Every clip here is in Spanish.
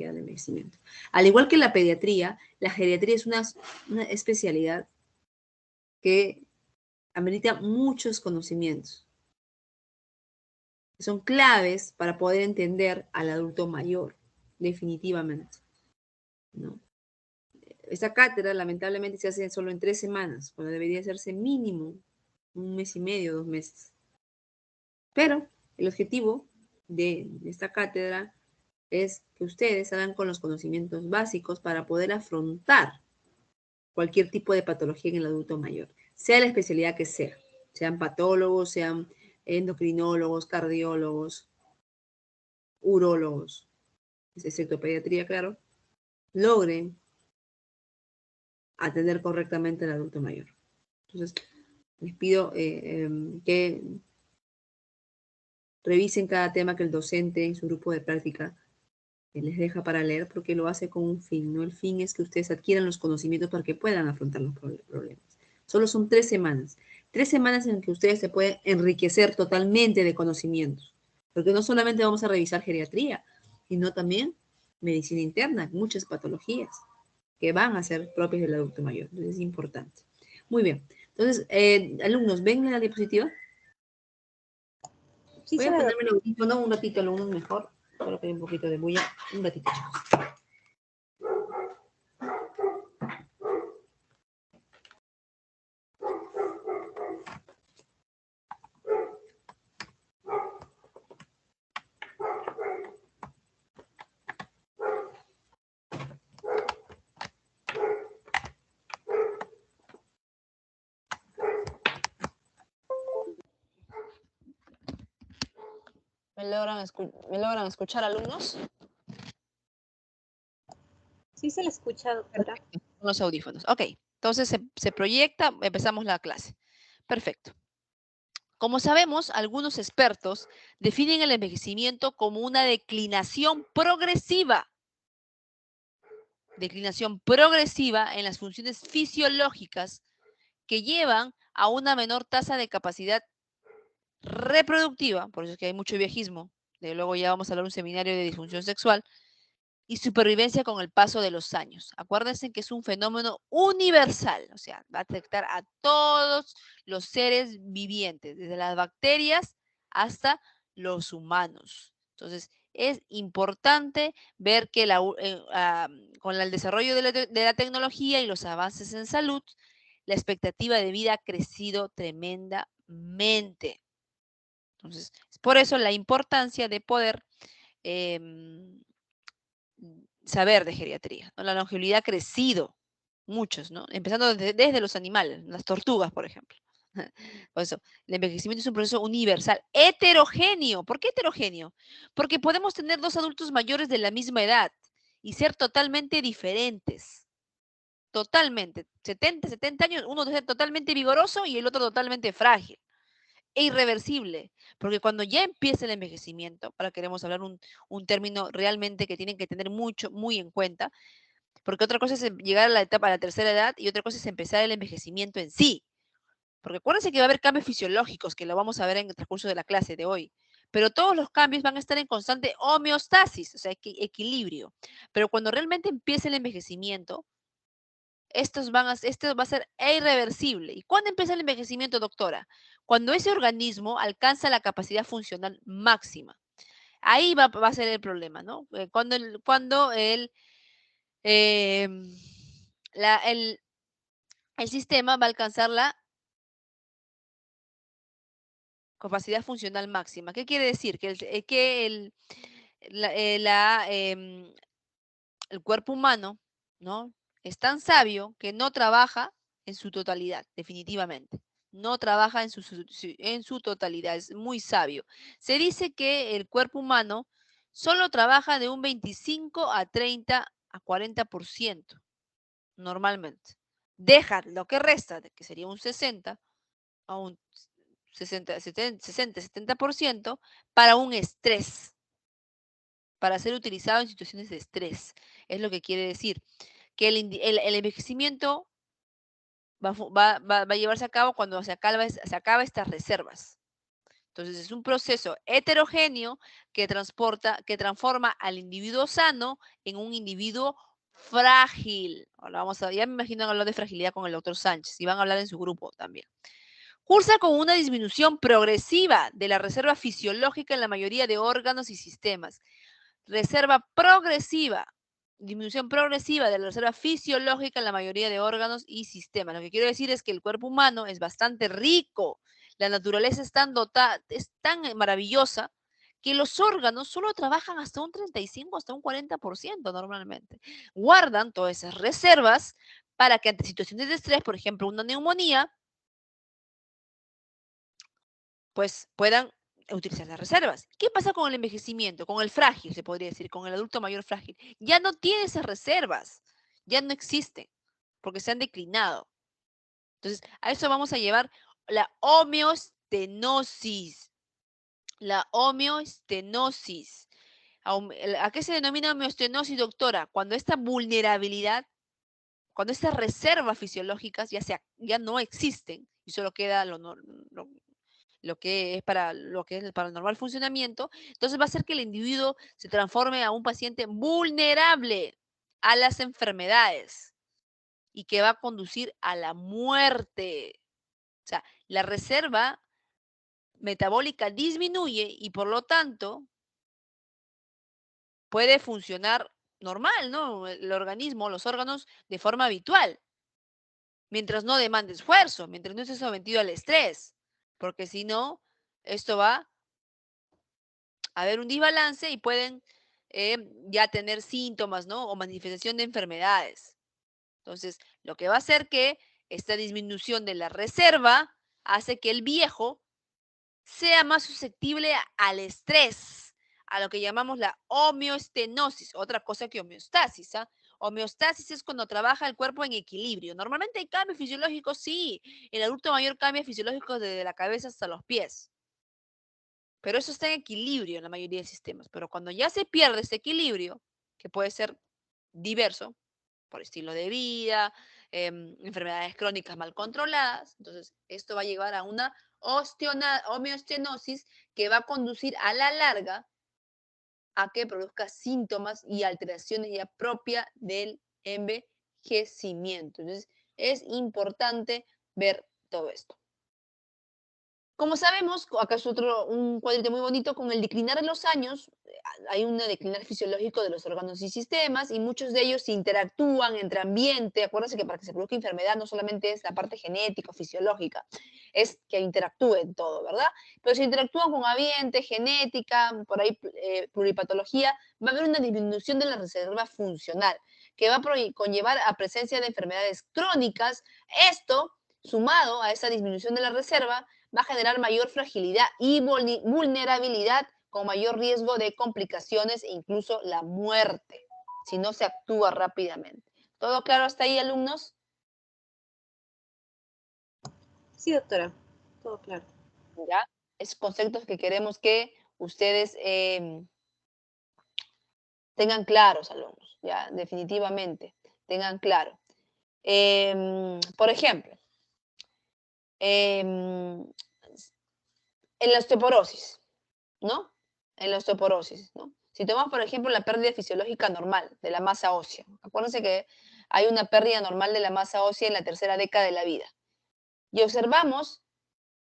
patología del envejecimiento. Al igual que la pediatría, la geriatría es una especialidad que amerita muchos conocimientos. Son claves para poder entender al adulto mayor, definitivamente, ¿no? Esta cátedra lamentablemente se hace solo en 3 semanas, cuando debería hacerse mínimo 1 mes y medio, 2 meses. Pero el objetivo de esta cátedra es que ustedes salgan con los conocimientos básicos para poder afrontar cualquier tipo de patología en el adulto mayor, sea la especialidad que sea, sean patólogos, sean endocrinólogos, cardiólogos, urólogos, excepto pediatría, claro, logren atender correctamente al adulto mayor. Entonces, les pido que revisen cada tema que el docente en su grupo de práctica les deja para leer, porque lo hace con un fin, ¿no? El fin es que ustedes adquieran los conocimientos para que puedan afrontar los problemas. Solo son 3 semanas. 3 semanas en que ustedes se pueden enriquecer totalmente de conocimientos. Porque no solamente vamos a revisar geriatría, sino también medicina interna, muchas patologías que van a ser propias del adulto mayor. Entonces es importante. Muy bien. Entonces, alumnos, ¿ven la diapositiva? Sí, Voy a ponerme el audífono un ratito, alumnos, mejor. Solo que hay un poquito de bulla. Un ratito, chicos. ¿Me logran escuchar, alumnos? Sí se le escucha, doctora. Perfecto. Con los audífonos. Ok, entonces se proyecta, empezamos la clase. Perfecto. Como sabemos, algunos expertos definen el envejecimiento como una declinación progresiva en las funciones fisiológicas que llevan a una menor tasa de capacidad reproductiva, por eso es que hay mucho viejismo, luego ya vamos a hablar de un seminario de disfunción sexual, y supervivencia con el paso de los años. Acuérdense que es un fenómeno universal, o sea, va a afectar a todos los seres vivientes, desde las bacterias hasta los humanos. Entonces, es importante ver que con el desarrollo de la tecnología y los avances en salud, la expectativa de vida ha crecido tremendamente. Entonces, es por eso la importancia de poder saber de geriatría, ¿no? La longevidad ha crecido, muchos, ¿no? Empezando desde los animales, las tortugas, por ejemplo. Por eso, el envejecimiento es un proceso universal, heterogéneo. ¿Por qué heterogéneo? Porque podemos tener 2 adultos mayores de la misma edad y ser totalmente diferentes. Totalmente. 70 años, uno debe ser totalmente vigoroso y el otro totalmente frágil e irreversible, porque cuando ya empieza el envejecimiento, ahora queremos hablar un término realmente que tienen que tener muy en cuenta, porque otra cosa es llegar a la etapa, a la tercera edad, y otra cosa es empezar el envejecimiento en sí, porque acuérdense que va a haber cambios fisiológicos, que lo vamos a ver en el transcurso de la clase de hoy, pero todos los cambios van a estar en constante homeostasis, o sea, equilibrio, pero cuando realmente empiece el envejecimiento, esto va a ser irreversible. ¿Y cuándo empieza el envejecimiento, doctora? Cuando ese organismo alcanza la capacidad funcional máxima. Ahí va a ser el problema, ¿no? Cuando eh, el sistema va a alcanzar la capacidad funcional máxima. ¿Qué quiere decir? El cuerpo humano, ¿no? Es tan sabio que no trabaja en su totalidad, definitivamente. No trabaja en su totalidad, es muy sabio. Se dice que el cuerpo humano solo trabaja de un 25 a 30 a 40% normalmente. Deja lo que resta, que sería un 60 a un 60-70% para un estrés, para ser utilizado en situaciones de estrés. Es lo que quiere decir que el envejecimiento va a llevarse a cabo cuando se acaba estas reservas. Entonces, es un proceso heterogéneo que transforma al individuo sano en un individuo frágil. Ahora ya me imagino hablar de fragilidad con el doctor Sánchez y van a hablar en su grupo también. Cursa con una disminución progresiva de la reserva fisiológica en la mayoría de órganos y sistemas. Reserva progresiva, disminución progresiva de la reserva fisiológica en la mayoría de órganos y sistemas. Lo que quiero decir es que el cuerpo humano es bastante rico. La naturaleza es tan maravillosa que los órganos solo trabajan hasta un 35, hasta un 40% normalmente. Guardan todas esas reservas para que ante situaciones de estrés, por ejemplo, una neumonía, pues puedan utilizar las reservas. ¿Qué pasa con el envejecimiento? Con el frágil, se podría decir, con el adulto mayor frágil. Ya no tiene esas reservas, ya no existen, porque se han declinado. Entonces, a eso vamos a llevar la homeostenosis. La homeostenosis. ¿A qué se denomina homeostenosis, doctora? Cuando esta vulnerabilidad, cuando estas reservas fisiológicas ya no existen y solo queda lo que es para el normal funcionamiento, entonces va a hacer que el individuo se transforme a un paciente vulnerable a las enfermedades y que va a conducir a la muerte. O sea, la reserva metabólica disminuye y por lo tanto puede funcionar normal, ¿no? El organismo, los órganos de forma habitual, mientras no demande esfuerzo, mientras no esté sometido al estrés, porque si no, esto va haber un desbalance y pueden ya tener síntomas, ¿no? O manifestación de enfermedades. Entonces, lo que va a hacer que esta disminución de la reserva hace que el viejo sea más susceptible al estrés, a lo que llamamos la homeostenosis, otra cosa que homeostasis, ¿ah? Homeostasis es cuando trabaja el cuerpo en equilibrio. Normalmente hay cambios fisiológicos, sí. El adulto mayor cambia fisiológicos desde la cabeza hasta los pies. Pero eso está en equilibrio en la mayoría de sistemas. Pero cuando ya se pierde ese equilibrio, que puede ser diverso, por estilo de vida, enfermedades crónicas mal controladas, entonces esto va a llevar a una homeostenosis que va a conducir a la larga a que produzca síntomas y alteraciones ya propias del envejecimiento. Entonces es importante ver todo esto. Como sabemos, acá es un cuadrito muy bonito, con el declinar de los años, hay un declinar fisiológico de los órganos y sistemas, y muchos de ellos interactúan entre ambiente. Acuérdense que para que se produzca enfermedad no solamente es la parte genética o fisiológica, es que interactúen todo, ¿verdad? Pero si interactúan con ambiente, genética, por ahí pluripatología, va a haber una disminución de la reserva funcional, que va a conllevar a presencia de enfermedades crónicas. Esto, sumado a esa disminución de la reserva, va a generar mayor fragilidad y vulnerabilidad con mayor riesgo de complicaciones e incluso la muerte si no se actúa rápidamente. ¿Todo claro hasta ahí, alumnos? Sí, doctora, todo claro. Ya, esos conceptos que queremos que ustedes tengan claros, alumnos, ya, definitivamente, tengan claro. Por ejemplo, em, en la osteoporosis, ¿no? En la osteoporosis, ¿no? Si tomamos, por ejemplo, la pérdida fisiológica normal de la masa ósea, acuérdense que hay una pérdida normal de la masa ósea en la tercera década de la vida. Y observamos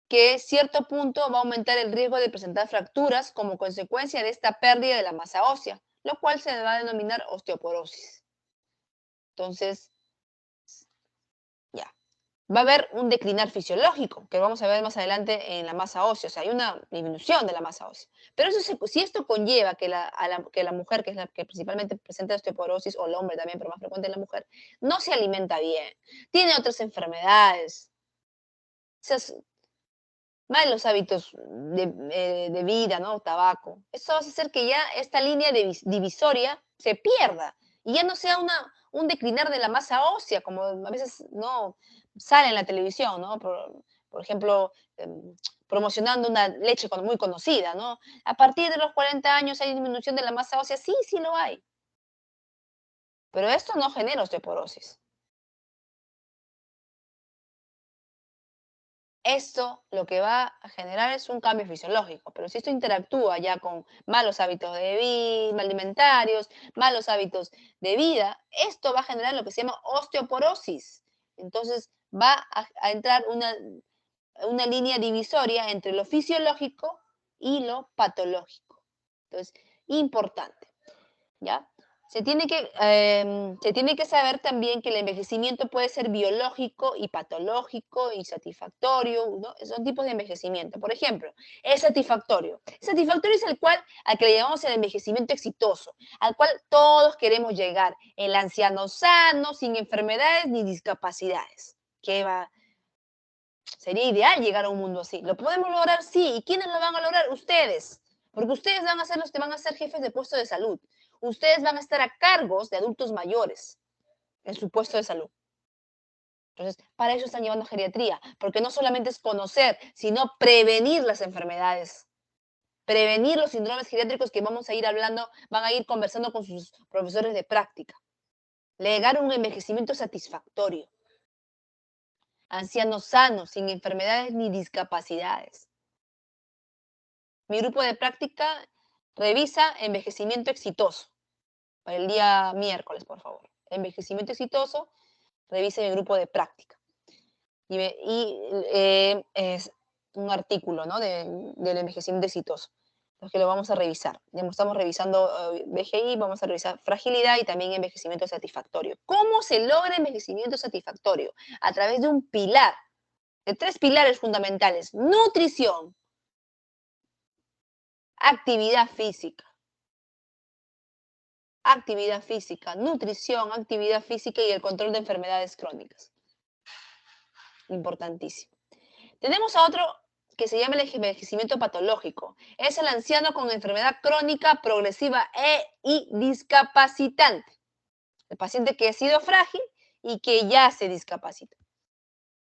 que cierto punto va a aumentar el riesgo de presentar fracturas como consecuencia de esta pérdida de la masa ósea, lo cual se va a denominar osteoporosis. Entonces, ya. Va a haber un declinar fisiológico, que vamos a ver más adelante en la masa ósea, o sea, hay una disminución de la masa ósea. Pero si esto conlleva que la mujer, que es la que principalmente presenta osteoporosis, o el hombre también, pero más frecuente en la mujer, no se alimenta bien, tiene otras enfermedades, esas malos hábitos de vida, ¿no? Tabaco. Eso va a hacer que ya esta línea divisoria se pierda y ya no sea un declinar de la masa ósea, como a veces no sale en la televisión, ¿no? Por ejemplo, promocionando una leche muy conocida, ¿no? A partir de los 40 años hay disminución de la masa ósea. Sí, sí lo hay. Pero esto no genera osteoporosis. Esto lo que va a generar es un cambio fisiológico, pero si esto interactúa ya con malos hábitos de vida, alimentarios, malos hábitos de vida, esto va a generar lo que se llama osteoporosis. Entonces va a entrar una línea divisoria entre lo fisiológico y lo patológico. Entonces, importante, ¿ya? Se tiene que saber también que el envejecimiento puede ser biológico y patológico y satisfactorio, ¿no? Son tipos de envejecimiento. Por ejemplo, es satisfactorio. Satisfactorio es el cual, al que le llamamos el envejecimiento exitoso, al cual todos queremos llegar. El anciano sano, sin enfermedades ni discapacidades. ¿Qué va? Sería ideal llegar a un mundo así. ¿Lo podemos lograr? Sí. ¿Y quiénes lo van a lograr? Ustedes. Porque ustedes van a ser los que van a ser jefes de puesto de salud. Ustedes van a estar a cargos de adultos mayores en su puesto de salud. Entonces, para eso están llevando geriatría, porque no solamente es conocer, sino prevenir las enfermedades, prevenir los síndromes geriátricos que vamos a ir hablando, van a ir conversando con sus profesores de práctica. Legar un envejecimiento satisfactorio. Ancianos sanos, sin enfermedades ni discapacidades. Mi grupo de práctica revisa envejecimiento exitoso. Para el día miércoles, por favor. Envejecimiento exitoso, revise mi grupo de práctica. Es un artículo, ¿no? Del envejecimiento exitoso, los que lo vamos a revisar. Estamos revisando BGI, vamos a revisar fragilidad y también envejecimiento satisfactorio. ¿Cómo se logra envejecimiento satisfactorio? A través de un pilar, de 3 pilares fundamentales: nutrición, actividad física, nutrición, actividad física y el control de enfermedades crónicas. Importantísimo. Tenemos a otro que se llama el envejecimiento patológico. Es el anciano con enfermedad crónica, progresiva y discapacitante. El paciente que ha sido frágil y que ya se discapacita.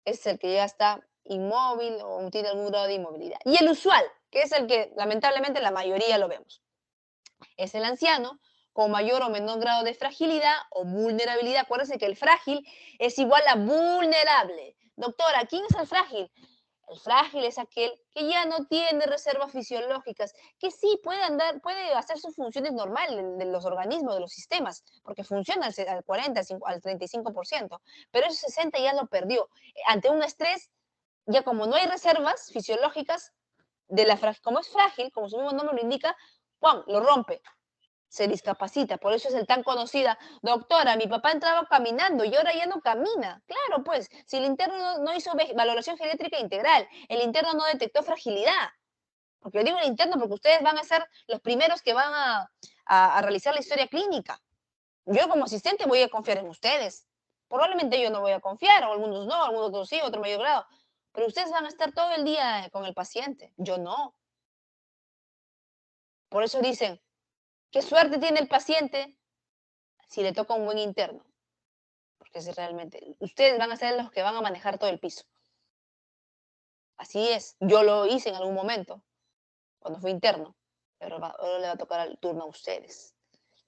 Es el que ya está inmóvil o tiene algún grado de inmovilidad. Y el usual, que es el que lamentablemente la mayoría lo vemos. Es el anciano con mayor o menor grado de fragilidad o vulnerabilidad. Acuérdense que el frágil es igual a vulnerable. Doctora, ¿quién es el frágil? El frágil es aquel que ya no tiene reservas fisiológicas, que sí puede andar, puede hacer sus funciones normales de los organismos, de los sistemas, porque funciona al 40, al 35%, pero ese 60 ya lo perdió. Ante un estrés, ya como no hay reservas fisiológicas, como es frágil, como su mismo nombre lo indica, ¡pum!, lo rompe, se discapacita. Por eso es el tan conocida: doctora, mi papá entraba caminando y ahora ya no camina. Claro, pues, si el interno no hizo valoración geriátrica integral, el interno no detectó fragilidad. Porque yo digo el interno porque ustedes van a ser los primeros que van a realizar la historia clínica. Yo como asistente voy a confiar en ustedes. Probablemente yo no voy a confiar, o algunos no, algunos otros sí, otro mayor grado. Pero ustedes van a estar todo el día con el paciente. Yo no. Por eso dicen, ¿qué suerte tiene el paciente si le toca un buen interno? Porque si realmente, ustedes van a ser los que van a manejar todo el piso. Así es. Yo lo hice en algún momento, cuando fui interno, pero ahora le va a tocar el turno a ustedes.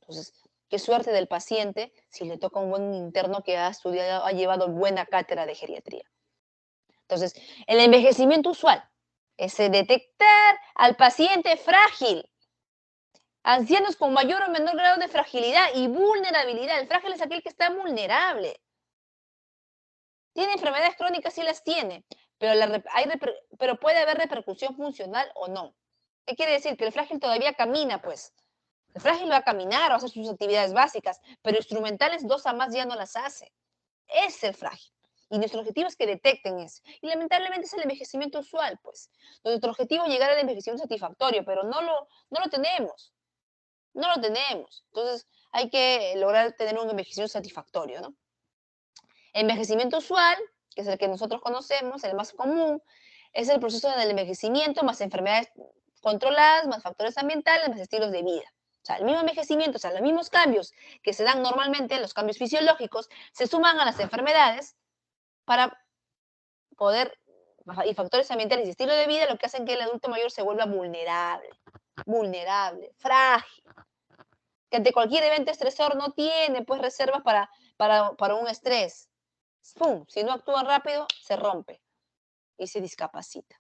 Entonces, qué suerte del paciente si le toca un buen interno que ha estudiado, ha llevado buena cátedra de geriatría. Entonces, el envejecimiento usual es detectar al paciente frágil. Ancianos con mayor o menor grado de fragilidad y vulnerabilidad. El frágil es aquel que está vulnerable. Tiene enfermedades crónicas, sí las tiene, pero puede haber repercusión funcional o no. ¿Qué quiere decir? Que el frágil todavía camina, pues. El frágil va a caminar, va a hacer sus actividades básicas, pero instrumentales 2 a más ya no las hace. Es el frágil. Y nuestro objetivo es que detecten eso. Y lamentablemente es el envejecimiento usual, pues. Nuestro objetivo es llegar al envejecimiento satisfactorio, pero no lo tenemos. No lo tenemos. Entonces hay que lograr tener un envejecimiento satisfactorio, ¿no? Envejecimiento usual, que es el que nosotros conocemos, el más común, es el proceso del envejecimiento más enfermedades controladas, más factores ambientales, más estilos de vida. O sea, el mismo envejecimiento, o sea, los mismos cambios que se dan normalmente, los cambios fisiológicos, se suman a las enfermedades para poder, y factores ambientales y estilo de vida, lo que hacen que el adulto mayor se vuelva vulnerable, frágil, que ante cualquier evento estresor no tiene pues reservas para un estrés. ¡Pum! Si no actúan rápido, se rompe. y se discapacita.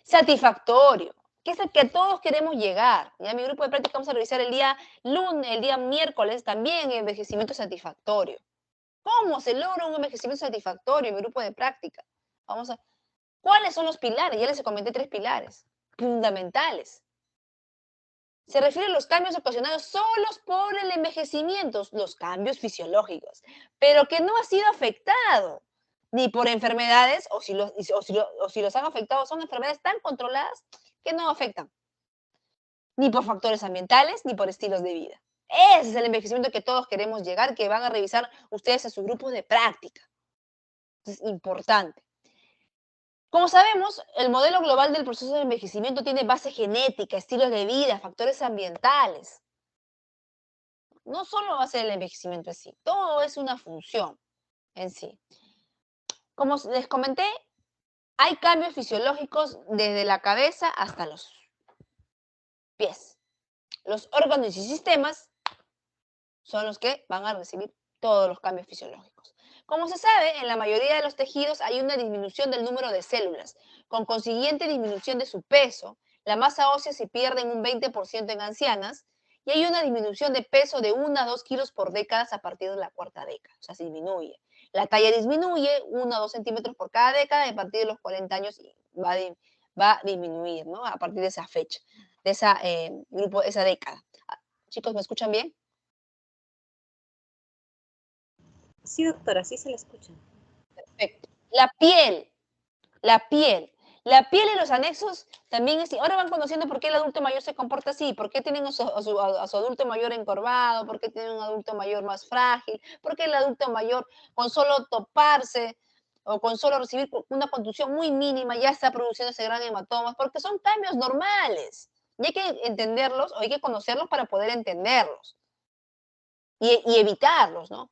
Satisfactorio, que es el que todos queremos llegar. Ya en mi grupo de práctica vamos a revisar el día lunes, el día miércoles, también envejecimiento satisfactorio. ¿Cómo se logra un envejecimiento satisfactorio en mi grupo de práctica? Vamos a, ¿cuáles son los pilares? Ya les comenté 3 pilares fundamentales. Se refiere a los cambios ocasionados solos por el envejecimiento, los cambios fisiológicos, pero que no ha sido afectado ni por enfermedades, o si los han afectado, son enfermedades tan controladas que no afectan, ni por factores ambientales, ni por estilos de vida. Ese es el envejecimiento que todos queremos llegar, que van a revisar ustedes en sus grupos de práctica. Es importante. Como sabemos, el modelo global del proceso de envejecimiento tiene base genética, estilos de vida, factores ambientales. No solo va a ser el envejecimiento en sí, todo es una función en sí. Como les comenté, hay cambios fisiológicos desde la cabeza hasta los pies. Los órganos y sistemas son los que van a recibir todos los cambios fisiológicos. Como se sabe, en la mayoría de los tejidos hay una disminución del número de células, con consiguiente disminución de su peso. La masa ósea se pierde en un 20% en ancianas y hay una disminución de peso de 1 a 2 kilos por décadas a partir de la 4ª década. O sea, se disminuye. La talla disminuye 1 a 2 centímetros por cada década y a partir de los 40 años va a disminuir, ¿no? A partir de esa fecha, de esa década. Chicos, ¿me escuchan bien? Sí, doctora, sí se la escucha. Perfecto. La piel y los anexos también es. Ahora van conociendo por qué el adulto mayor se comporta así, por qué tienen a su adulto mayor encorvado, por qué tienen un adulto mayor más frágil, por qué el adulto mayor con solo toparse o con solo recibir una contusión muy mínima ya está produciendo ese gran hematoma, porque son cambios normales. Y hay que entenderlos o hay que conocerlos para poder entenderlos y evitarlos, ¿no?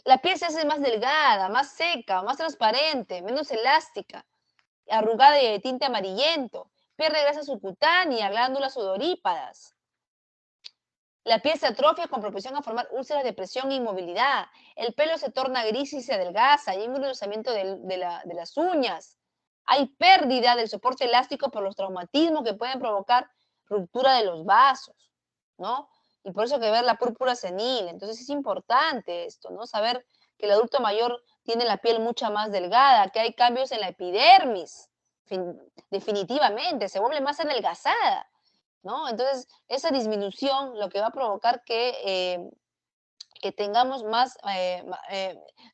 La piel se hace más delgada, más seca, más transparente, menos elástica, arrugada y de tinte amarillento, pierde grasa subcutánea, glándulas sudoríparas. La piel se atrofia con propensión a formar úlceras de presión e inmovilidad. El pelo se torna gris y se adelgaza. Hay un engrosamiento de las uñas. Hay pérdida del soporte elástico por los traumatismos que pueden provocar ruptura de los vasos, ¿no? Y por eso hay que ver la púrpura senil. Entonces es importante esto, ¿no? Saber que el adulto mayor tiene la piel mucha más delgada, que hay cambios en la epidermis, definitivamente, se vuelve más adelgazada, ¿no? Entonces, esa disminución lo que va a provocar que tengamos más,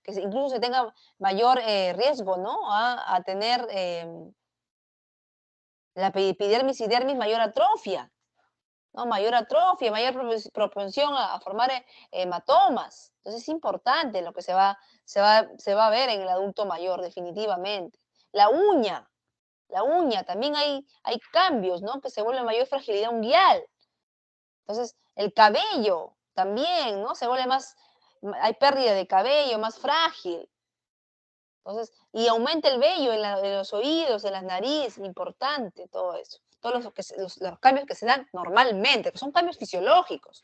incluso se tenga mayor riesgo, ¿no? A tener la epidermis y dermis mayor atrofia, ¿no? Mayor atrofia, mayor propensión a formar hematomas. Entonces, es importante lo que se va a ver en el adulto mayor, definitivamente. La uña. También hay cambios, ¿no? Que se vuelve mayor fragilidad unguial. Entonces, el cabello también, ¿no? Se vuelve hay pérdida de cabello, más frágil. Entonces, y aumenta el vello en los oídos, en las narices, importante todo eso. Todos los cambios que se dan normalmente, que son cambios fisiológicos.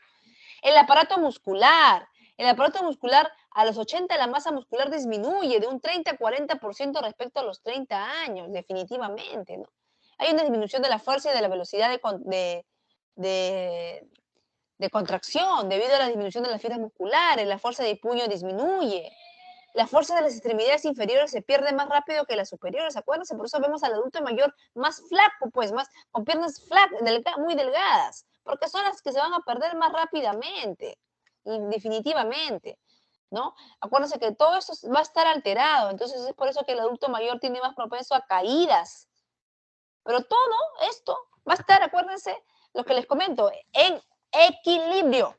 El aparato muscular. El aparato muscular, a los 80 la masa muscular disminuye de un 30 a 40% respecto a los 30 años, definitivamente, ¿no? Hay una disminución de la fuerza y de la velocidad de contracción debido a la disminución de las fibras musculares, la fuerza de puño disminuye. La fuerza de las extremidades inferiores se pierde más rápido que las superiores, acuérdense, por eso vemos al adulto mayor más flaco, pues, con piernas flacas, muy delgadas, porque son las que se van a perder más rápidamente, y definitivamente, ¿no? Acuérdense que todo eso va a estar alterado, entonces es por eso que el adulto mayor tiene más propenso a caídas. Pero todo esto va a estar, acuérdense, lo que les comento, en equilibrio.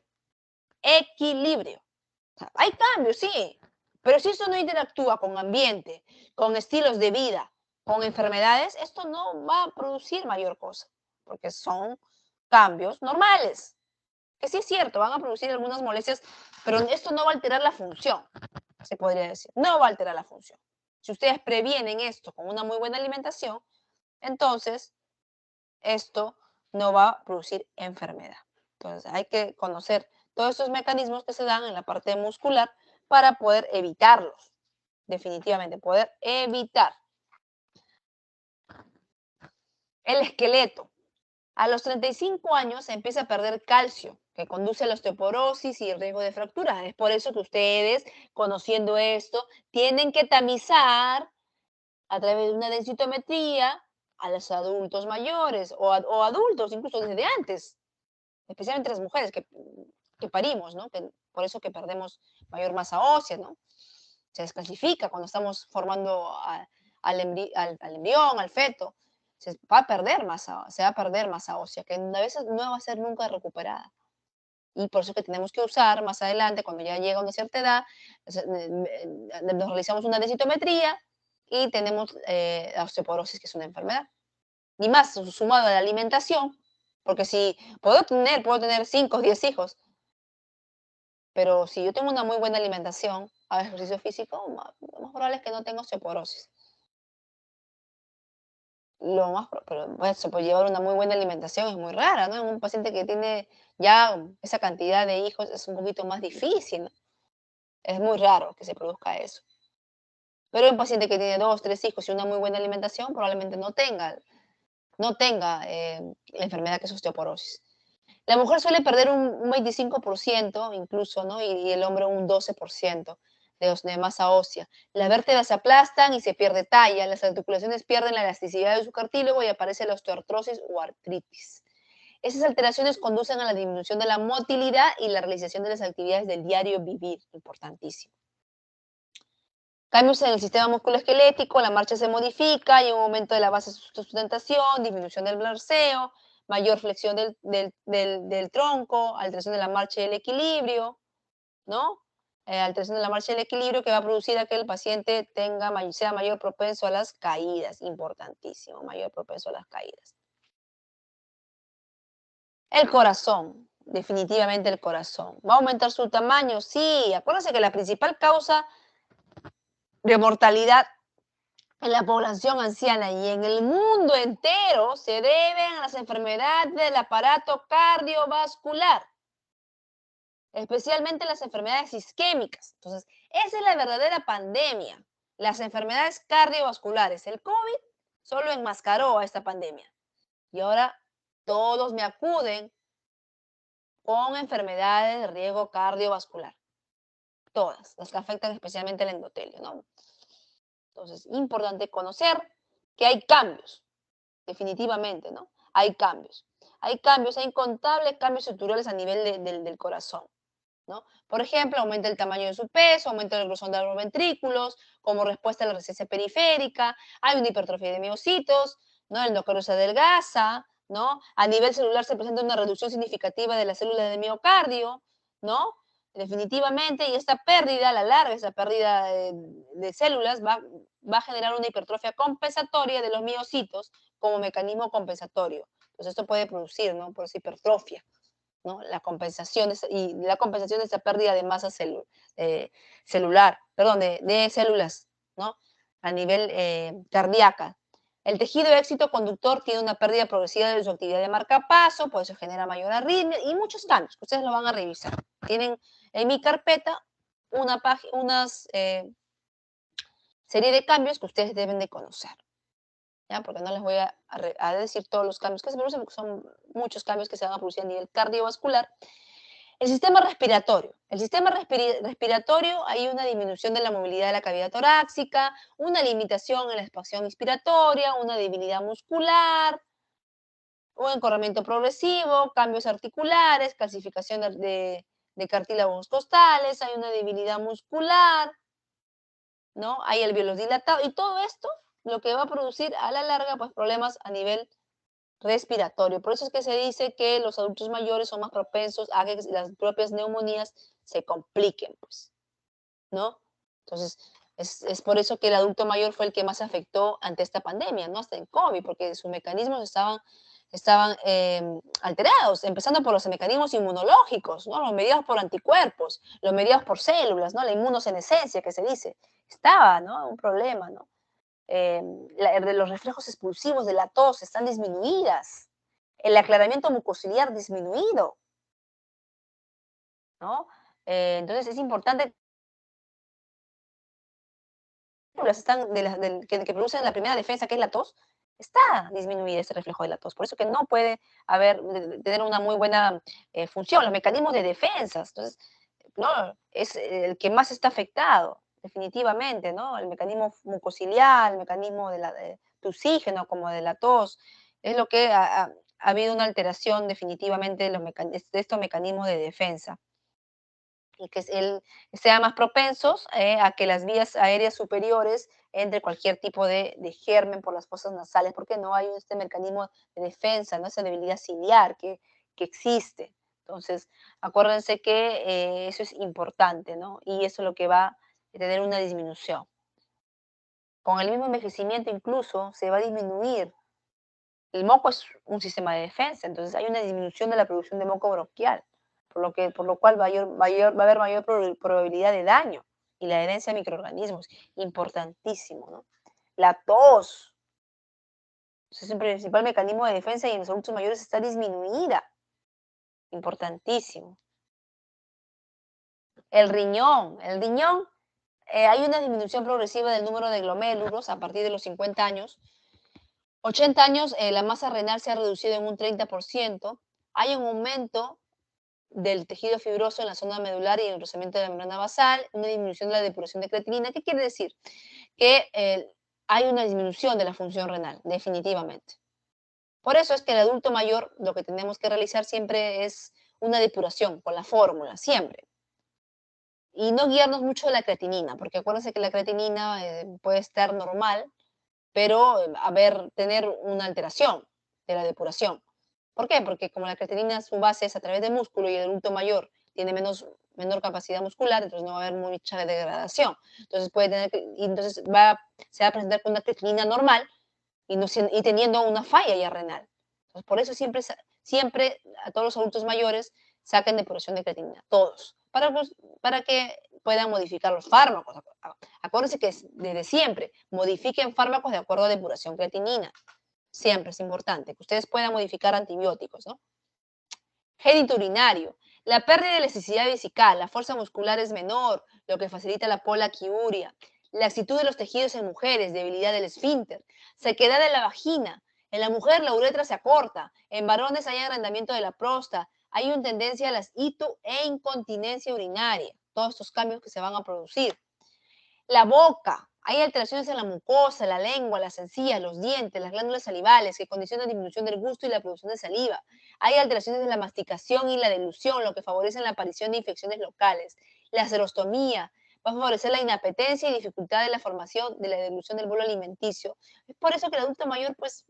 Equilibrio. O sea, hay cambios, sí, pero si eso no interactúa con ambiente, con estilos de vida, con enfermedades, esto no va a producir mayor cosa, porque son cambios normales. Que sí es cierto, van a producir algunas molestias, pero esto no va a alterar la función, se podría decir. No va a alterar la función. Si ustedes previenen esto con una muy buena alimentación, entonces esto no va a producir enfermedad. Entonces hay que conocer todos estos mecanismos que se dan en la parte muscular para poder evitarlos, definitivamente, poder evitar. El esqueleto. A los 35 años se empieza a perder calcio, que conduce a la osteoporosis y el riesgo de fracturas. Es por eso que ustedes, conociendo esto, tienen que tamizar a través de una densitometría a los adultos mayores o adultos incluso desde antes, especialmente las mujeres que parimos, ¿no? Por eso que perdemos mayor masa ósea, ¿no? Se descalcifica cuando estamos formando al embrión, al feto. Se va a perder masa ósea, que a veces no va a ser nunca recuperada. Y por eso que tenemos que usar más adelante, cuando ya llega a una cierta edad, nos realizamos una densitometría y tenemos la osteoporosis, que es una enfermedad. Y más sumado a la alimentación, porque si puedo tener 5 o 10 hijos, pero si yo tengo una muy buena alimentación, hago ejercicio físico, lo más probable es que no tenga osteoporosis. Pero bueno, se puede llevar una muy buena alimentación, es muy rara, ¿no? En un paciente que tiene ya esa cantidad de hijos es un poquito más difícil, ¿no? Es muy raro que se produzca eso. Pero un paciente que tiene 2, 3 hijos y una muy buena alimentación probablemente no tenga la enfermedad que es osteoporosis. La mujer suele perder un 25% incluso, ¿no? Y el hombre un 12% de masa ósea. Las vértebras se aplastan y se pierde talla. Las articulaciones pierden la elasticidad de su cartílago y aparece la osteoartrosis o artritis. Esas alteraciones conducen a la disminución de la motilidad y la realización de las actividades del diario vivir, importantísimo. Cambios en el sistema musculoesquelético, la marcha se modifica, hay un aumento de la base de sustentación, disminución del balanceo, mayor flexión del tronco, alteración de la marcha y el equilibrio, ¿no? Alteración de la marcha y el equilibrio que va a producir a que el paciente sea mayor propenso a las caídas, importantísimo, mayor propenso a las caídas. El corazón, definitivamente el corazón. ¿Va a aumentar su tamaño? Sí, acuérdense que la principal causa de mortalidad en la población anciana y en el mundo entero se deben a las enfermedades del aparato cardiovascular, especialmente las enfermedades isquémicas. Entonces, esa es la verdadera pandemia, las enfermedades cardiovasculares. El COVID solo enmascaró a esta pandemia y ahora todos me acuden con enfermedades de riesgo cardiovascular, todas, las que afectan especialmente el endotelio, ¿no? Entonces, importante conocer que hay cambios, definitivamente, ¿no? Hay cambios. Hay cambios, hay incontables cambios estructurales a nivel del corazón, ¿no? Por ejemplo, aumenta el tamaño de su peso, aumenta el grosor de los ventrículos, como respuesta a la resistencia periférica, hay una hipertrofia de miocitos, ¿no? El endocardio se adelgaza, ¿no? A nivel celular se presenta una reducción significativa de las células de miocardio, ¿no? Definitivamente, y esta pérdida, a la larga, esa pérdida de células va a generar una hipertrofia compensatoria de los miocitos como mecanismo compensatorio. Entonces, esto puede producir, ¿no? Por esa hipertrofia, ¿no? La compensación de esa pérdida de masa celular, perdón, de células, ¿no? A nivel cardíaca. El tejido de éxito conductor tiene una pérdida progresiva de su actividad de marcapaso, por eso genera mayor arritmia y muchos cambios que ustedes lo van a revisar. Tienen en mi carpeta unas serie de cambios que ustedes deben de conocer, ¿ya? Porque no les voy a decir todos los cambios que se producen, porque son muchos cambios que se van a producir a nivel cardiovascular. El sistema respiratorio. El sistema respiratorio, hay una disminución de la movilidad de la cavidad torácica, una limitación en la expansión inspiratoria, una debilidad muscular, un encorvamiento progresivo, cambios articulares, calcificación de cartílagos costales, hay una debilidad muscular, ¿no? Hay alvéolos dilatados y todo esto lo que va a producir a la larga pues problemas a nivel respiratorio. Por eso es que se dice que los adultos mayores son más propensos a que las propias neumonías se compliquen, pues, ¿no? Entonces, es por eso que el adulto mayor fue el que más afectó ante esta pandemia, ¿no? Hasta el COVID, porque sus mecanismos estaban alterados, empezando por los mecanismos inmunológicos, ¿no? Los mediados por anticuerpos, los mediados por células, ¿no? La inmunosenescencia que se dice. Estaba, ¿no? Un problema, ¿no? Los reflejos expulsivos de la tos están disminuidas, el aclaramiento mucociliar disminuido, ¿no? Entonces es importante que producen la primera defensa, que es la tos, está disminuida ese reflejo de la tos. Por eso que no puede tener una muy buena función, los mecanismos de defensa. Entonces, no, es el que más está afectado, definitivamente, ¿no? El mecanismo mucociliar, el mecanismo de oxígeno, como de la tos, es lo que ha habido una alteración definitivamente de estos mecanismos de defensa y que sean más propensos a que las vías aéreas superiores entre cualquier tipo de germen por las fosas nasales, porque no hay este mecanismo de defensa, ¿no? Esa debilidad ciliar que existe. Entonces, acuérdense que eso es importante, ¿no? Y eso es lo que va a tener una disminución. Con el mismo envejecimiento incluso se va a disminuir. El moco es un sistema de defensa, entonces hay una disminución de la producción de moco bronquial, por lo cual va a haber mayor probabilidad de daño y la herencia de microorganismos, importantísimo, ¿no? La tos, es el principal mecanismo de defensa y en los adultos mayores está disminuida, importantísimo. El riñón, hay una disminución progresiva del número de glomérulos a partir de los 50 años. 80 años, la masa renal se ha reducido en un 30%. Hay un aumento del tejido fibroso en la zona medular y el engrosamiento de la membrana basal, una disminución de la depuración de creatinina. ¿Qué quiere decir? Que hay una disminución de la función renal, definitivamente. Por eso es que el adulto mayor lo que tenemos que realizar siempre es una depuración con la fórmula, siempre. Y no guiarnos mucho de la creatinina, porque acuérdense que la creatinina puede estar normal, pero tener una alteración de la depuración. ¿Por qué? Porque como la creatinina su base es a través del músculo y el adulto mayor tiene menor capacidad muscular, entonces no va a haber mucha degradación. Entonces se va a presentar con una creatinina normal y teniendo una falla ya renal. Entonces, por eso siempre a todos los adultos mayores saquen depuración de creatinina, todos, para que puedan modificar los fármacos. Acuérdense que desde siempre modifiquen fármacos de acuerdo a depuración creatinina. Siempre es importante que ustedes puedan modificar antibióticos, ¿no? Génito urinario. La pérdida de elasticidad vesical, la fuerza muscular es menor, lo que facilita la polaquiuria. Laxitud de los tejidos en mujeres, debilidad del esfínter. Sequedad de la vagina. En la mujer la uretra se acorta. En varones hay agrandamiento de la próstata. Hay una tendencia a las hito e incontinencia urinaria. Todos estos cambios que se van a producir. La boca. Hay alteraciones en la mucosa, la lengua, las encías, los dientes, las glándulas salivales que condicionan la disminución del gusto y la producción de saliva. Hay alteraciones en la masticación y la delusión, lo que favorece la aparición de infecciones locales. La serostomía va a favorecer la inapetencia y dificultad de la formación de la delusión del bolo alimenticio. Es por eso que el adulto mayor pues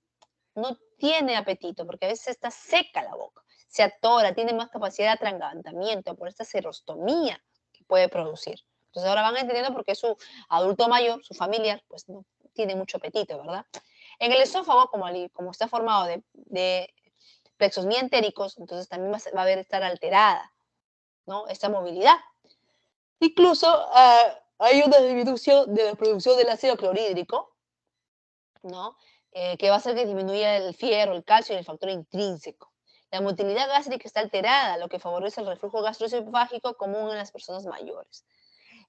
no tiene apetito, porque a veces está seca la boca, se atora, tiene más capacidad de atragantamiento por esta serostomía que puede producir. Entonces ahora van entendiendo por qué su adulto mayor, su familiar, pues no tiene mucho apetito, ¿verdad? En el esófago, como está formado de plexos mientéricos, entonces también va a haber estar alterada, ¿no? Esta movilidad. Incluso hay una disminución de la producción del ácido clorhídrico, ¿no? Que va a hacer que disminuya el fierro, el calcio y el factor intrínseco. La motilidad gástrica está alterada, lo que favorece el reflujo gastroesofágico común en las personas mayores.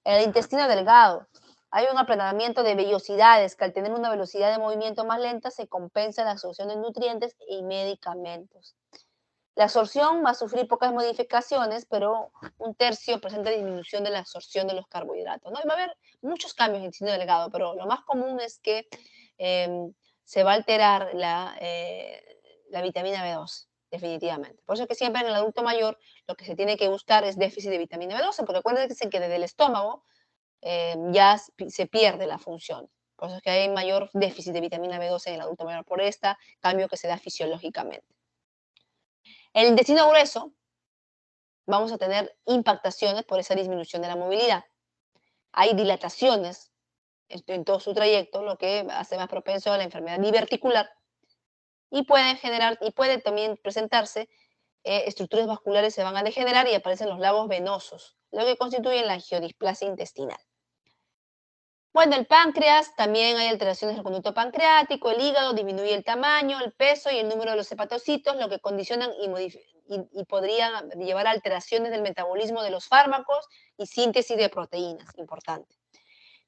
El intestino delgado. Hay un aplanamiento de vellosidades que al tener una velocidad de movimiento más lenta se compensa la absorción de nutrientes y medicamentos. La absorción va a sufrir pocas modificaciones, pero un tercio presenta disminución de la absorción de los carbohidratos, ¿no? Y va a haber muchos cambios en el intestino delgado, pero lo más común es que se va a alterar la vitamina B12, definitivamente. Por eso es que siempre en el adulto mayor lo que se tiene que buscar es déficit de vitamina B12, porque acuérdense que desde el estómago ya se pierde la función. Por eso es que hay mayor déficit de vitamina B12 en el adulto mayor por este cambio que se da fisiológicamente. En el intestino grueso vamos a tener impactaciones por esa disminución de la movilidad. Hay dilataciones en todo su trayecto, lo que hace más propenso a la enfermedad diverticular y puede también presentarse estructuras vasculares se van a degenerar y aparecen los lagos venosos, lo que constituye la angiodisplasia intestinal. Bueno, el páncreas, también hay alteraciones del conducto pancreático, el hígado disminuye el tamaño, el peso y el número de los hepatocitos, lo que condicionan y podrían llevar a alteraciones del metabolismo de los fármacos y síntesis de proteínas, importante.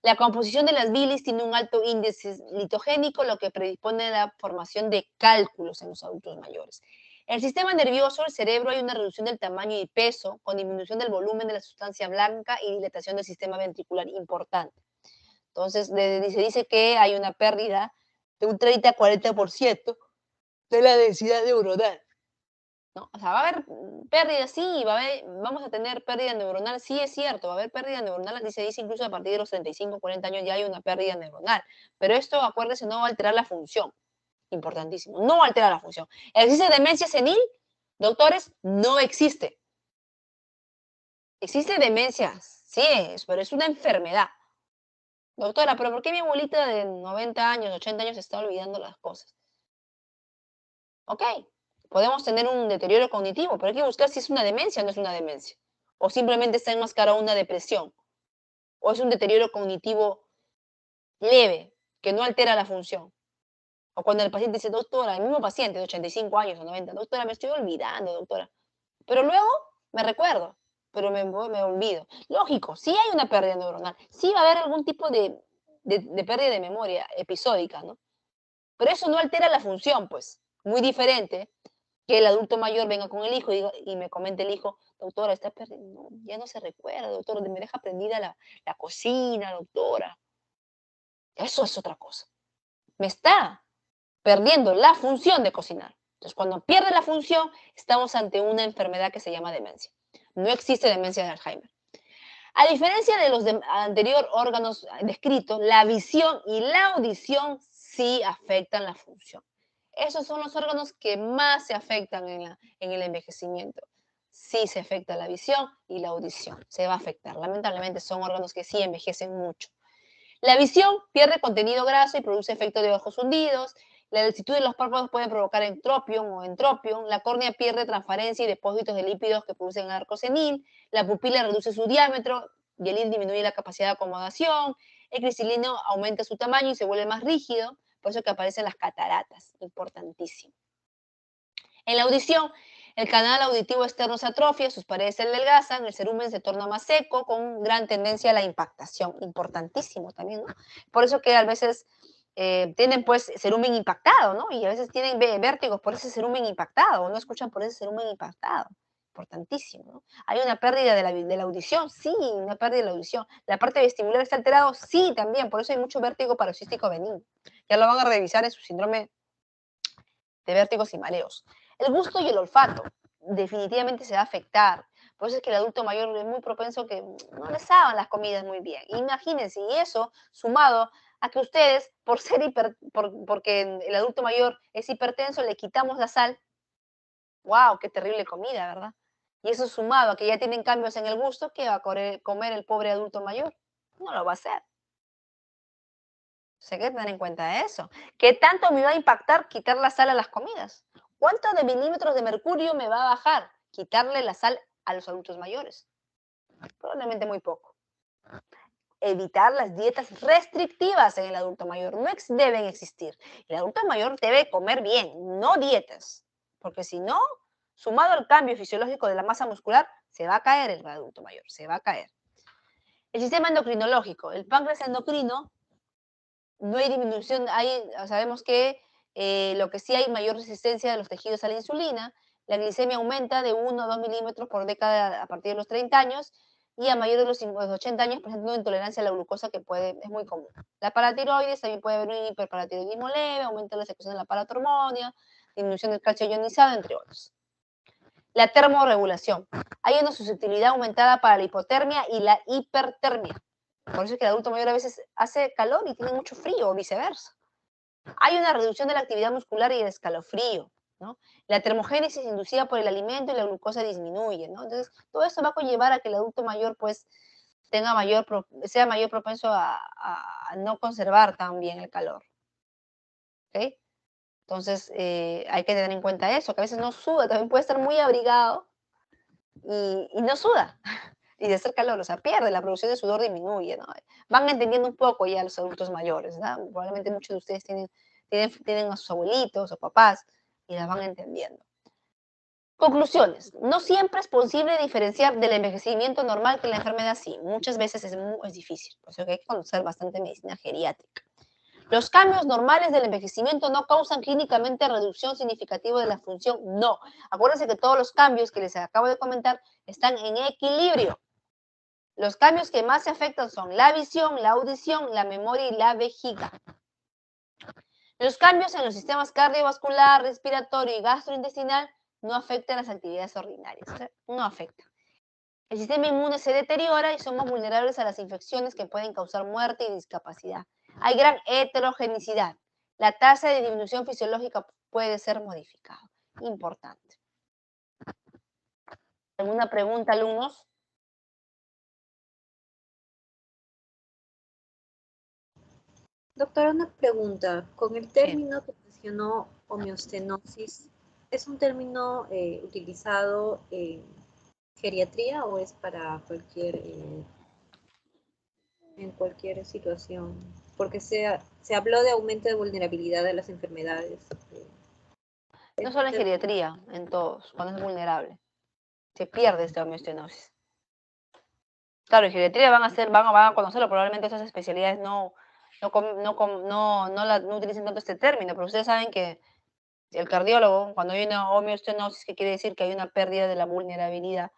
La composición de las bilis tiene un alto índice litogénico, lo que predispone a la formación de cálculos en los adultos mayores. El sistema nervioso, el cerebro, hay una reducción del tamaño y peso, con disminución del volumen de la sustancia blanca y dilatación del sistema ventricular importante. Entonces, se dice que hay una pérdida de un 30 a 40% de la densidad neuronal. ¿No? O sea, va a haber pérdida, sí, vamos a tener pérdida neuronal, sí es cierto, va a haber pérdida neuronal, se dice incluso a partir de los 35, 40 años ya hay una pérdida neuronal, pero esto, acuérdense, no va a alterar la función, importantísimo, no altera la función. ¿Existe demencia senil? Doctores, no existe. Existe demencia, sí es, pero es una enfermedad. Doctora, ¿pero por qué mi abuelita de 90 años, 80 años se está olvidando las cosas? Ok, podemos tener un deterioro cognitivo, pero hay que buscar si es una demencia o no es una demencia. O simplemente está enmascarada una depresión. O es un deterioro cognitivo leve, que no altera la función. O cuando el paciente dice, doctora, el mismo paciente de 85 años o 90, doctora, me estoy olvidando, doctora. Pero luego me recuerdo, pero me olvido. Lógico, sí hay una pérdida neuronal, sí va a haber algún tipo de pérdida de memoria episódica, ¿no? Pero eso no altera la función, pues. Muy diferente que el adulto mayor venga con el hijo y me comente el hijo, doctora, está perdiendo, ya no se recuerda, doctora, me deja prendida la cocina, doctora. Eso es otra cosa. Me está perdiendo la función de cocinar. Entonces, cuando pierde la función, estamos ante una enfermedad que se llama demencia. No existe demencia de Alzheimer. A diferencia de los anteriores órganos descritos, la visión y la audición sí afectan la función. Esos son los órganos que más se afectan en el envejecimiento. Sí se afecta la visión y la audición. Se va a afectar. Lamentablemente son órganos que sí envejecen mucho. La visión pierde contenido graso y produce efecto de ojos hundidos. La densitud de los párpados puede provocar entropión o entropión. La córnea pierde transparencia y depósitos de lípidos que producen el arco senil. La pupila reduce su diámetro y el iris disminuye la capacidad de acomodación. El cristalino aumenta su tamaño y se vuelve más rígido. Por eso que aparecen las cataratas. Importantísimo. En la audición, el canal auditivo externo se atrofia, sus paredes se adelgazan, el cerumen se torna más seco, con gran tendencia a la impactación. Importantísimo también, ¿no? Por eso que a veces tienen pues cerumen impactado, ¿no? Y a veces tienen vértigos por ese cerumen impactado, o no escuchan por ese cerumen impactado. Importantísimo, ¿no? Hay una pérdida de la audición, sí, una pérdida de la audición. La parte vestibular está alterada, sí, también. Por eso hay mucho vértigo paroxístico benigno. Ya lo van a revisar en su síndrome de vértigos y mareos. El gusto y el olfato definitivamente se va a afectar. Por eso es que el adulto mayor es muy propenso que no le saben las comidas muy bien. Imagínense, y eso sumado a que ustedes, porque el adulto mayor es hipertenso, le quitamos la sal. ¡Wow! ¡Qué terrible comida!, ¿verdad? Y eso sumado a que ya tienen cambios en el gusto, ¿qué va a comer el pobre adulto mayor? No lo va a hacer. Hay que tener en cuenta eso. ¿Qué tanto me va a impactar quitar la sal a las comidas? ¿Cuántos de milímetros de mercurio me va a bajar quitarle la sal a los adultos mayores? Probablemente muy poco. Evitar las dietas restrictivas en el adulto mayor. No deben existir. El adulto mayor debe comer bien, no dietas. Porque si no, sumado al cambio fisiológico de la masa muscular, se va a caer el adulto mayor, se va a caer. El sistema endocrinológico. El páncreas endocrino, no hay disminución, sabemos que lo que sí hay mayor resistencia de los tejidos a la insulina, la glicemia aumenta de 1 a 2 milímetros por década a partir de los 30 años y a mayor de los 80 años presenta una intolerancia a la glucosa que es muy común. La paratiroides también puede haber un hiperparatiroidismo leve, aumento de la secreción de la paratormonia, disminución del calcio ionizado, entre otros. La termorregulación. Hay una susceptibilidad aumentada para la hipotermia y la hipertermia. Por eso es que el adulto mayor a veces hace calor y tiene mucho frío, o viceversa. Hay una reducción de la actividad muscular y el escalofrío, ¿no? La termogénesis inducida por el alimento y la glucosa disminuye, ¿no? Entonces, todo eso va a conllevar a que el adulto mayor, pues, sea mayor propenso a no conservar tan bien el calor. ¿Ok? Entonces, hay que tener en cuenta eso, que a veces no suda, también puede estar muy abrigado y no suda. Y de hacer calor, o sea, pierde, la producción de sudor disminuye, ¿no? Van entendiendo un poco ya los adultos mayores, ¿no? Probablemente muchos de ustedes tienen a sus abuelitos o papás y las van entendiendo. Conclusiones. No siempre es posible diferenciar del envejecimiento normal que la enfermedad sí. Muchas veces es difícil. Por eso que hay que conocer bastante medicina geriátrica. Los cambios normales del envejecimiento no causan clínicamente reducción significativa de la función. No. Acuérdense que todos los cambios que les acabo de comentar están en equilibrio. Los cambios que más se afectan son la visión, la audición, la memoria y la vejiga. Los cambios en los sistemas cardiovascular, respiratorio y gastrointestinal no afectan las actividades ordinarias. O sea, no afecta. El sistema inmune se deteriora y somos vulnerables a las infecciones que pueden causar muerte y discapacidad. Hay gran heterogeneidad. La tasa de disminución fisiológica puede ser modificada. Importante. ¿Alguna pregunta, alumnos? Doctora, una pregunta. Con el Sí. término que mencionó homeostenosis, ¿es un término utilizado en geriatría o es para en cualquier situación? Porque se habló de aumento de vulnerabilidad de las enfermedades. No solo en geriatría, en todos, cuando es vulnerable. Se pierde esta homeostenosis. Claro, en geriatría van a conocerlo, probablemente esas especialidades no utilicen tanto este término, pero ustedes saben que el cardiólogo, cuando hay una homeostenosis, que quiere decir que hay una pérdida de la vulnerabilidad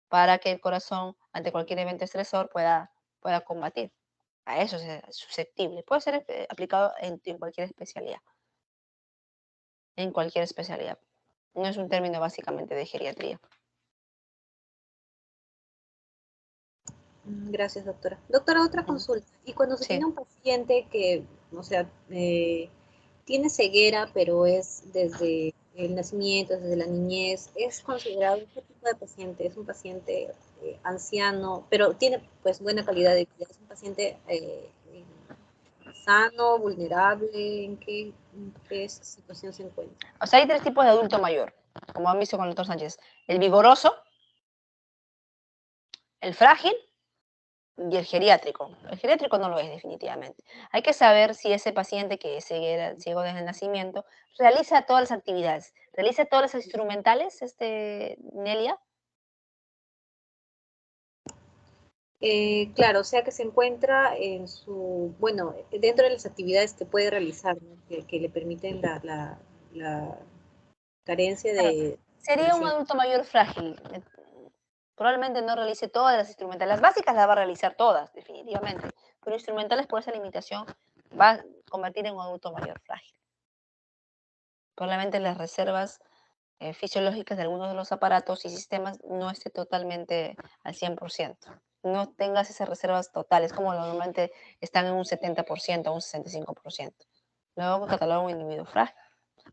para que el corazón, ante cualquier evento estresor, pueda combatir. A eso es susceptible. Puede ser aplicado en cualquier especialidad. En cualquier especialidad. No es un término básicamente de geriatría. Gracias, doctora. Doctora, otra consulta. Y cuando se Sí. tiene un paciente que, o sea, tiene ceguera, pero es desde el nacimiento, desde la niñez, ¿es considerado qué tipo de paciente? ¿Es un paciente anciano, pero tiene pues buena calidad de vida? ¿Es un paciente sano, vulnerable? ¿En qué situación se encuentra? O sea, hay tres tipos de adulto mayor, como han visto con el doctor Sánchez. El vigoroso, el frágil y el geriátrico. El geriátrico no lo es definitivamente. Hay que saber si ese paciente que es ciego desde el nacimiento realiza todas las actividades, realiza todas las instrumentales, Nelia. Claro, o sea que se encuentra bueno, dentro de las actividades que puede realizar, ¿no? Que le permiten la carencia Claro, de sería un visión. adulto mayor frágil. Probablemente no realice todas las instrumentales. Las básicas las va a realizar todas, definitivamente. Pero instrumentales por esa limitación va a convertir en un adulto mayor frágil. Probablemente las reservas fisiológicas de algunos de los aparatos y sistemas no esté totalmente al 100%. No tengas esas reservas totales, como normalmente están en un 70% o un 65%. Luego cataloga un individuo frágil.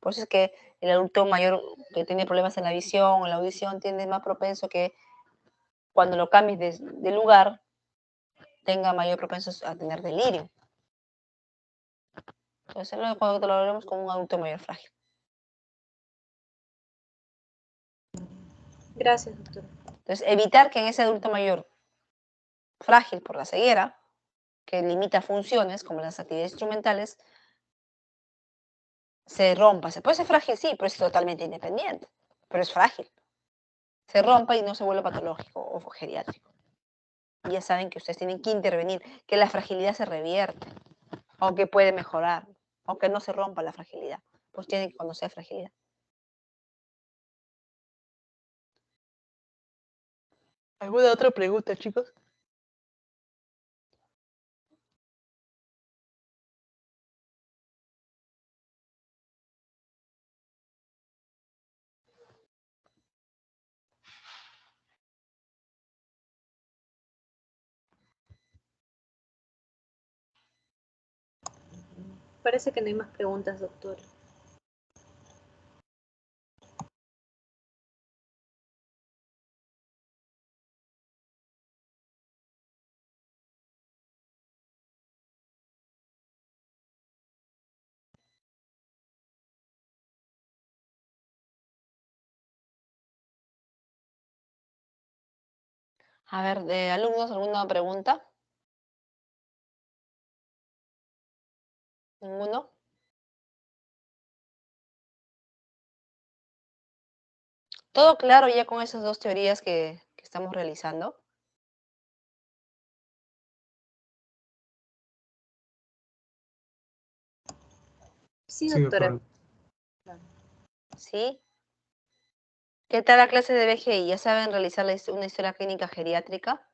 Por eso es que el adulto mayor que tiene problemas en la visión o en la audición tiene más propenso que cuando lo cambies de lugar tenga mayor propenso a tener delirio. Entonces lo catalogaremos como un adulto mayor frágil. Gracias, doctora. Entonces evitar que en ese adulto mayor frágil por la ceguera, que limita funciones como las actividades instrumentales, se rompa. Se puede ser frágil, sí, pero es totalmente independiente, pero es frágil. Se rompa y no se vuelve patológico o geriátrico. Y ya saben que ustedes tienen que intervenir, que la fragilidad se revierte, o que puede mejorar, o que no se rompa la fragilidad. Pues tienen que conocer fragilidad. ¿Alguna otra pregunta, chicos? Parece que no hay más preguntas, doctora. A ver, de alumnos, ¿alguna pregunta? ¿Ninguno? ¿Todo claro ya con esas dos teorías que estamos realizando? Sí, Sí, doctora. doctora. ¿Sí? ¿Qué tal la clase de BGI? ¿Ya saben realizar una historia clínica geriátrica?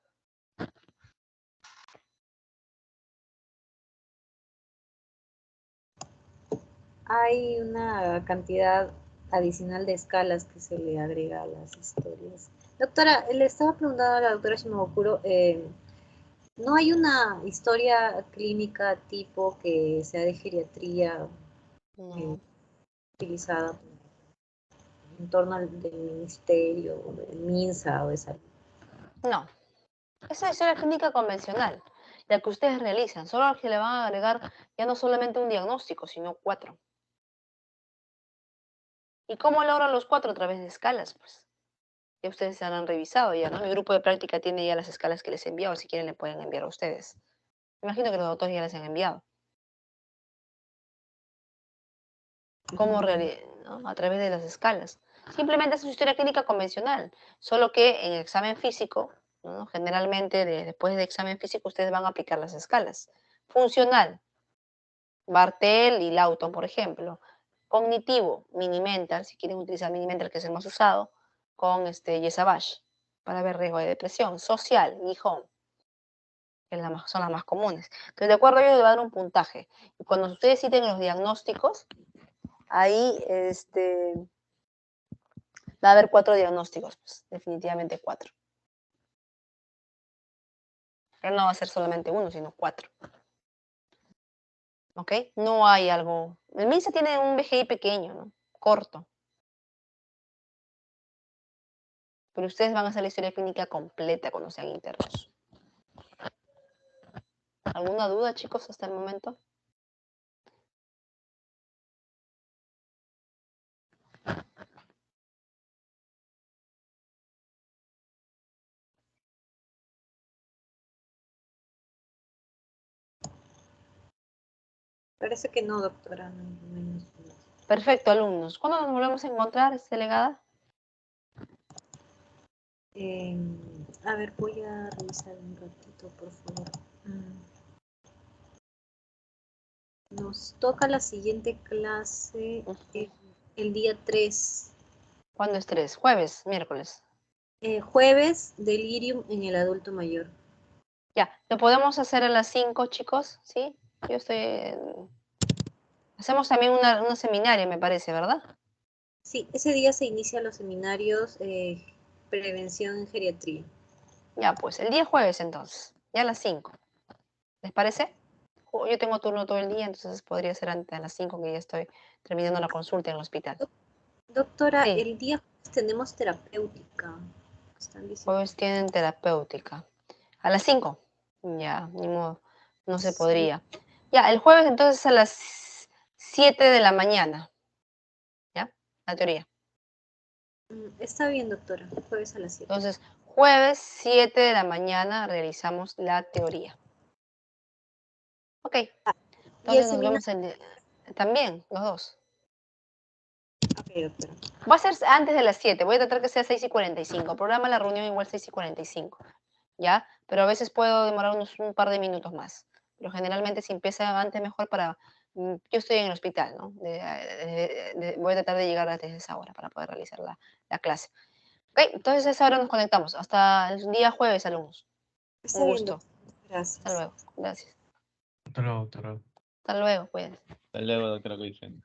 Hay una cantidad adicional de escalas que se le agrega a las historias. Doctora, le estaba preguntando a la doctora Shimabukuro, ¿no hay una historia clínica tipo que sea de geriatría No. utilizada en torno al del ministerio, o del MINSA o de salud? No. Esa es historia clínica convencional, la que ustedes realizan, solo que le van a agregar ya no solamente un diagnóstico, sino 4. ¿Y cómo logran los 4? A través de escalas, pues. Ya ustedes se han revisado ya, ¿no? Mi grupo de práctica tiene ya las escalas que les he enviado, si quieren le pueden enviar a ustedes. Imagino que los doctores ya les han enviado. ¿Cómo ¿no? A través de las escalas. Simplemente es una historia clínica convencional, solo que en el examen físico, ¿no? Generalmente después del examen físico ustedes van a aplicar las escalas. Funcional, Bartel y Lawton, por ejemplo. Cognitivo, Mini-Mental, si quieren utilizar Mini-Mental, que es el más usado, con Yesabash, para ver riesgo de depresión. Social, Gijón, que son las más comunes. Entonces, de acuerdo a ello, le va a dar un puntaje. Y cuando ustedes citen los diagnósticos, ahí va a haber 4 diagnósticos, pues, definitivamente 4. Pero no va a ser solamente uno, sino 4. ¿Ok? No hay algo. El MINSA tiene un BGI pequeño, ¿no? Corto. Pero ustedes van a hacer la historia clínica completa cuando sean internos. ¿Alguna duda, chicos, hasta el momento? Parece que no, doctora. No. Perfecto, alumnos. ¿Cuándo nos volvemos a encontrar, delegada? A ver, voy a revisar un ratito, por favor. Nos toca la siguiente clase el día 3. ¿Cuándo es 3? Jueves, miércoles. Jueves, delirium en el adulto mayor. Ya, ¿lo podemos hacer a las 5, chicos? ¿Sí? Yo estoy... Hacemos también una seminaria, me parece, ¿verdad? Sí, ese día se inician los seminarios prevención en geriatría. Ya, pues, el día jueves entonces, ya a las 5. ¿Les parece? Yo tengo turno todo el día, entonces podría ser antes a las 5 que ya estoy terminando la consulta en el hospital. Doctora, Sí, el día jueves tenemos terapéutica. Están diciendo. jueves tienen terapéutica. A las 5. Ya, ni modo, no se Sí. podría. Ya, el jueves entonces a las 7 de la mañana. ¿Ya? La teoría. Está bien, doctora. Jueves a las 7. Entonces, jueves 7 de la mañana realizamos la teoría. Ok, ¿Y el entonces nos seminario? vemos también, los dos. Ok, doctora. Va a ser antes de las 7, voy a tratar que sea 6:45. Programa la reunión igual 6:45, ¿ya? Pero a veces puedo demorar un par de minutos más. Pero generalmente si empieza antes mejor yo estoy en el hospital, ¿no? Voy a tratar de llegar antes de esa hora para poder realizar la clase. Ok, entonces a esa hora nos conectamos. Hasta el día jueves, alumnos. Está Un bien, gusto. doctora. Hasta Gracias. luego. Gracias. Hasta luego, doctora. Hasta luego, cuídense. Hasta luego, doctora Coisen.